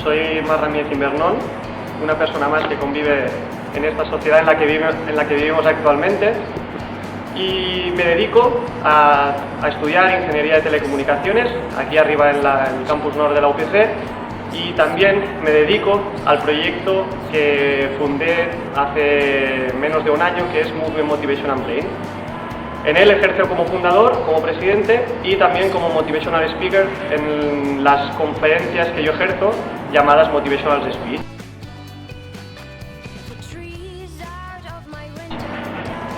Soy Marc Ramírez Invernón, una persona más que convive en esta sociedad en la que vivimos actualmente, y me dedico a estudiar Ingeniería de Telecomunicaciones aquí arriba en el Campus Nord de la UPC, y también me dedico al proyecto que fundé hace menos de un año, que es Movement Motivation and Brain. En él ejerzo como fundador, como presidente y también como Motivational Speaker en las conferencias que yo ejerzo llamadas Motivational Speech.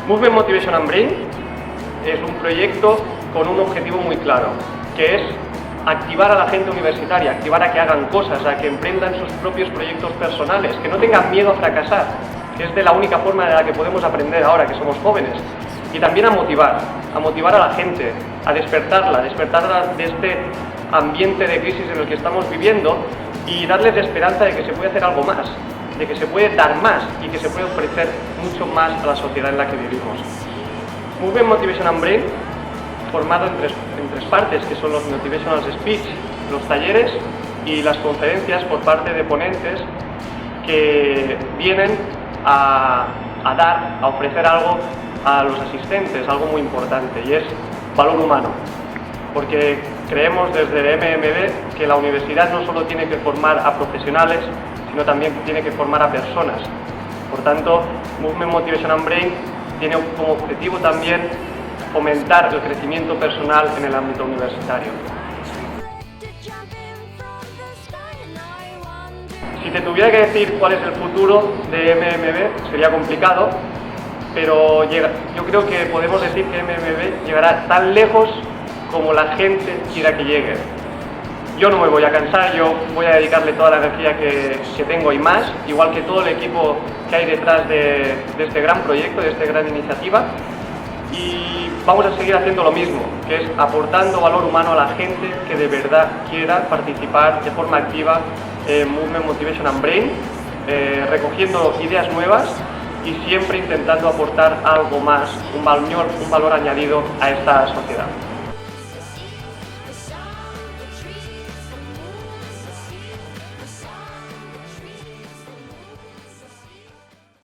Movement Motivation and Brain es un proyecto con un objetivo muy claro, que es activar a la gente universitaria, activar a que hagan cosas, a que emprendan sus propios proyectos personales, que no tengan miedo a fracasar, que es de la única forma de la que podemos aprender ahora que somos jóvenes. Y también a motivar a la gente, a despertarla de este ambiente de crisis en el que estamos viviendo y darles esperanza de que se puede hacer algo más, de que se puede dar más y que se puede ofrecer mucho más a la sociedad en la que vivimos. Movement Motivation and Brain, formado en tres partes, que son los Motivational Speech, los talleres y las conferencias por parte de ponentes que vienen a ofrecer algo a los asistentes, algo muy importante, y es valor humano, porque creemos desde MMB que la universidad no solo tiene que formar a profesionales, sino también tiene que formar a personas. Por tanto, Movement Motivation and Brain tiene como objetivo también fomentar el crecimiento personal en el ámbito universitario. Si te tuviera que decir cuál es el futuro de MMB, sería complicado, pero yo creo que podemos decir que MMB llegará tan lejos como la gente quiera que llegue. Yo no me voy a cansar, yo voy a dedicarle toda la energía que tengo y más, igual que todo el equipo que hay detrás de este gran proyecto, de esta gran iniciativa, y vamos a seguir haciendo lo mismo, que es aportando valor humano a la gente que de verdad quiera participar de forma activa en Movement Motivation and Brain, recogiendo ideas nuevas y siempre intentando aportar algo más, un valor añadido a esta sociedad.